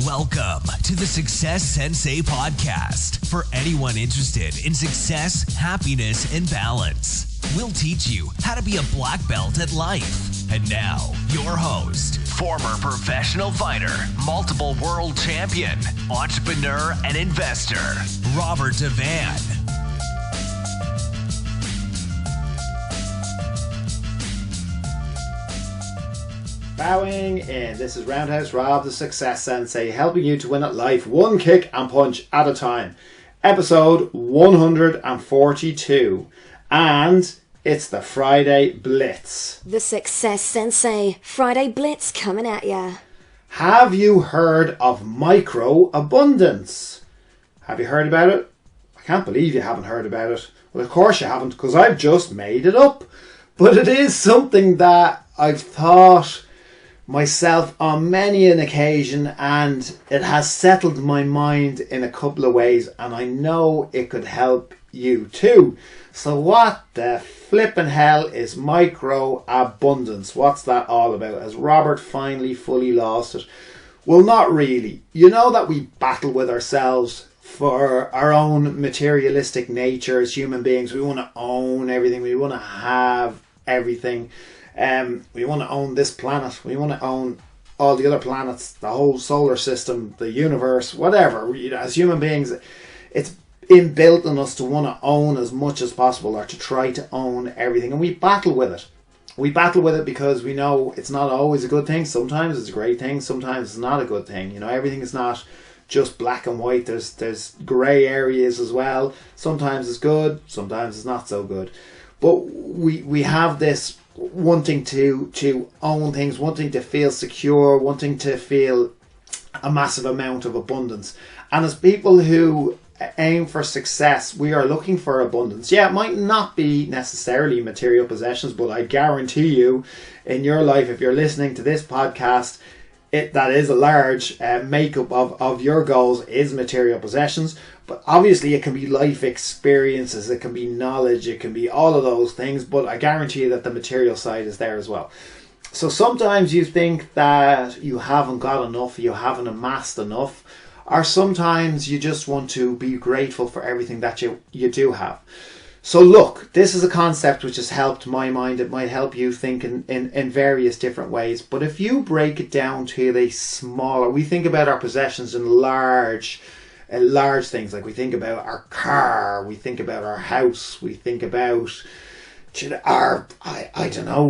Welcome to the Success Sensei Podcast for anyone interested in success, happiness, and balance. We'll teach you how to be a black belt at life. And now, your host, former professional fighter, multiple world champion, entrepreneur, and investor, Robert Devane. Bowing in. This is Roundhouse Rob, the Success Sensei, helping you to win at life one kick and punch at a time. Episode 142. And it's the Friday Blitz. The Success Sensei Friday Blitz coming at ya. Have you heard of micro abundance? Have you heard about it? I can't believe you haven't heard about it. Well, of course you haven't, because I've just made it up. But it is something that I've thought myself on many an occasion, and it has settled my mind in a couple of ways, and I know it could help you too. So what the flippin' hell is micro abundance? What's that all about? Has Robert finally fully lost it? Well, not really. You know that we battle with ourselves for our own materialistic nature as human beings. We want to own everything. We want to have everything. We want to own this planet. We want to own all the other planets, the whole solar system, the universe, whatever. As human beings, it's inbuilt in us to want to own as much as possible, or to try to own everything. And we battle with it. We battle with it because we know it's not always a good thing. Sometimes it's a great thing. Sometimes it's not a good thing. You know, everything is not just black and white. There's grey areas as well. Sometimes it's good. Sometimes it's not so good. But we have this wanting to own things, wanting to feel secure, wanting to feel a massive amount of abundance. And as people who aim for success, we are looking for abundance. Yeah, it might not be necessarily material possessions, but I guarantee you in your life, if you're listening to this podcast, that is a large makeup of your goals is material possessions. But obviously it can be life experiences, it can be knowledge, it can be all of those things, but I guarantee you that the material side is there as well. So sometimes you think that you haven't got enough, you haven't amassed enough, or sometimes you just want to be grateful for everything that you do have. So look, this is a concept which has helped my mind. It might help you think in various different ways. But if you break it down to the smaller, we think about our possessions in large things. Like we think about our car, we think about our house, we think about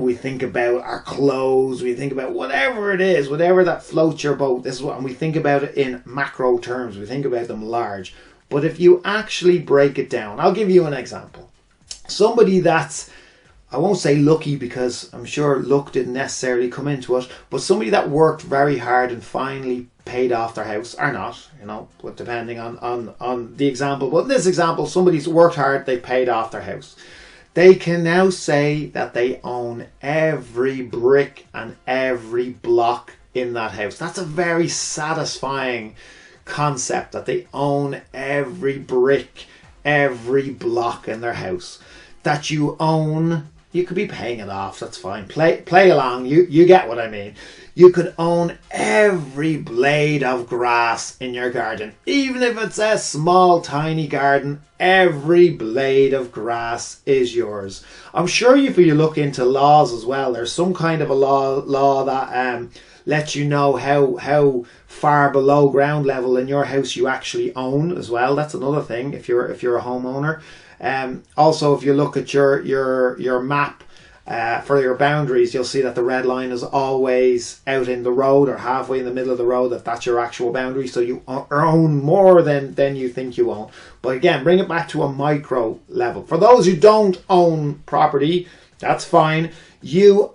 we think about our clothes, we think about whatever it is, whatever that floats your boat. And we think about it in macro terms. We think about them large. But if you actually break it down, I'll give you an example. Somebody that's, I won't say lucky because I'm sure luck didn't necessarily come into it, but somebody that worked very hard and finally paid off their house, or not, but depending on the example. But in this example, somebody's worked hard, they paid off their house. They can now say that they own every brick and every block in that house. That's a very satisfying concept, that they own every brick, every block in their house. That you own, you could be paying it off, that's fine. Play along, you get what I mean. You could own every blade of grass in your garden. Even if it's a small, tiny garden, every blade of grass is yours. I'm sure if you look into laws as well, there's some kind of a law that lets you know how far below ground level in your house you actually own as well. That's another thing if you're a homeowner. Also, if you look at your map for your boundaries, you'll see that the red line is always out in the road or halfway in the middle of the road, if that's your actual boundary. So you own more than you think you own. But again, bring it back to a micro level. For those who don't own property, that's fine. You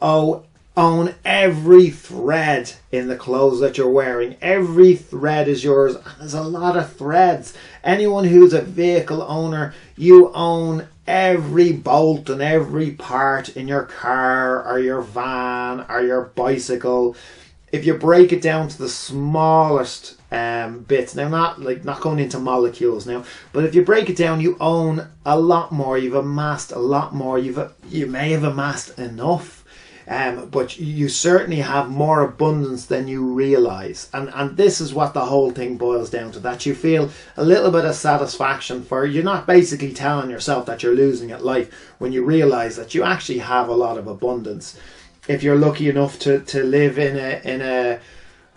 own every thread in the clothes that you're wearing. Every thread is yours. There's a lot of threads. Anyone who's a vehicle owner, you own every bolt and every part in your car or your van or your bicycle. If you break it down to the smallest bits, now not going into molecules now, but if you break it down, you own a lot more. You've amassed a lot more. You may have amassed enough. but you certainly have more abundance than you realize. And this is what the whole thing boils down to, that you feel a little bit of satisfaction for, you're not basically telling yourself that you're losing at life when you realize that you actually have a lot of abundance. If you're lucky enough to live in a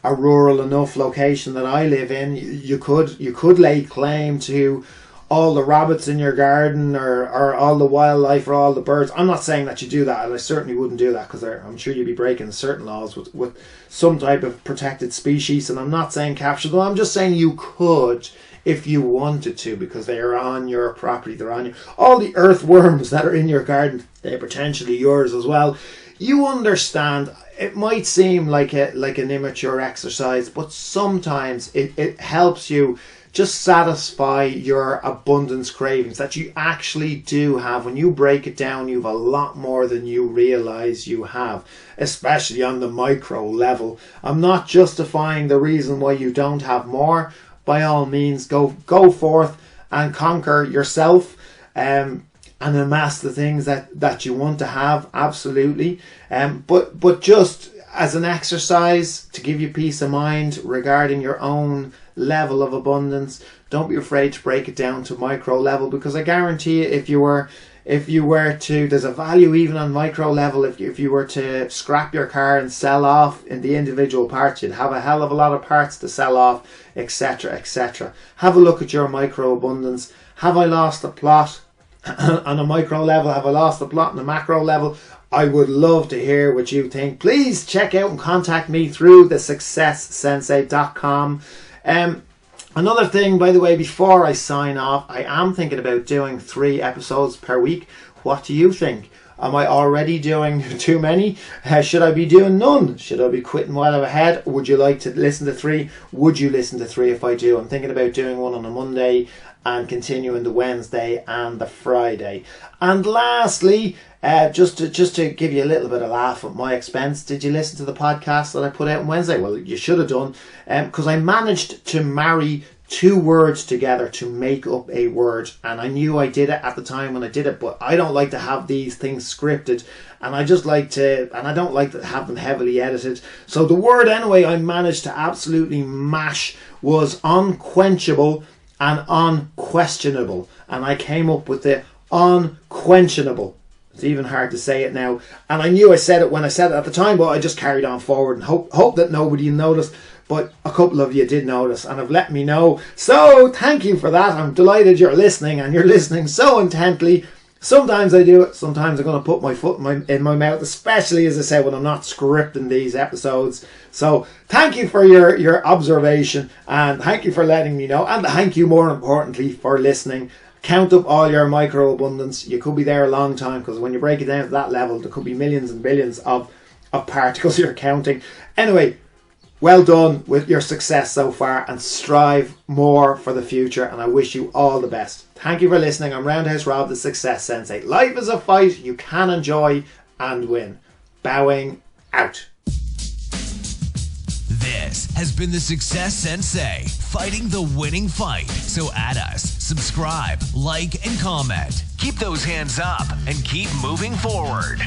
rural enough location that I live in, you could lay claim to all the rabbits in your garden, or all the wildlife, or all the birds. I'm not saying that you do that, and I certainly wouldn't do that, because I'm sure you'd be breaking certain laws with some type of protected species, and I'm not saying capture them. I'm just saying you could if you wanted to, because they are on your property, they're on you. All the earthworms that are in your garden, they're potentially yours as well. You understand, it might seem like an immature exercise, but sometimes it helps you just satisfy your abundance cravings that you actually do have. When you break it down, you have a lot more than you realize you have, especially on the micro level. I'm not justifying the reason why you don't have more. By all means, go forth and conquer yourself, and amass the things that you want to have, absolutely. But just as an exercise to give you peace of mind regarding your own level of abundance, don't be afraid to break it down to micro level, because I guarantee you, if you were to, there's a value even on micro level. If you were to scrap your car and sell off in the individual parts, you'd have a hell of a lot of parts to sell off, etc., etc. Have a look at your micro abundance. Have I lost a plot on a micro level? Have I lost a plot on a macro level? I would love to hear what you think. Please check out and contact me through the successsensei.com. Another thing, by the way, before I sign off, I am thinking about doing 3 episodes per week. What do you think? Am I already doing too many? Should I be doing none? Should I be quitting while I'm ahead? Would you like to listen to 3? Would you listen to 3 if I do? I'm thinking about doing one on a Monday and continuing the Wednesday and the Friday. And lastly, just to give you a little bit of laugh at my expense, did you listen to the podcast that I put out on Wednesday? Well, you should have done, because I managed to marry 2 words together to make up a word, and I knew I did it at the time when I did it, but I don't like to have these things scripted, and I don't like to have them heavily edited. So the word anyway I managed to absolutely mash was unquenchable and unquestionable, and I came up with the unquenchable. It's even hard to say it now, and I knew I said it when I said it at the time, but I just carried on forward and hope that nobody noticed. But a couple of you did notice and have let me know, so thank you for that. I'm delighted you're listening, and you're listening so intently. Sometimes I do it, sometimes I'm going to put my foot in my mouth, especially, as I said, when I'm not scripting these episodes. So thank you for your observation, and thank you for letting me know, and thank you, more importantly, for listening. Count up all your micro abundance. You could be there a long time, because when you break it down to that level, there could be millions and billions of particles you're counting. Anyway, well done with your success so far, and strive more for the future, and I wish you all the best. Thank you for listening. I'm Roundhouse Rob, the Success Sensei. Life is a fight you can enjoy and win. Bowing out. This has been the Success Sensei, fighting the winning fight. So add us, subscribe, like, and comment. Keep those hands up and keep moving forward.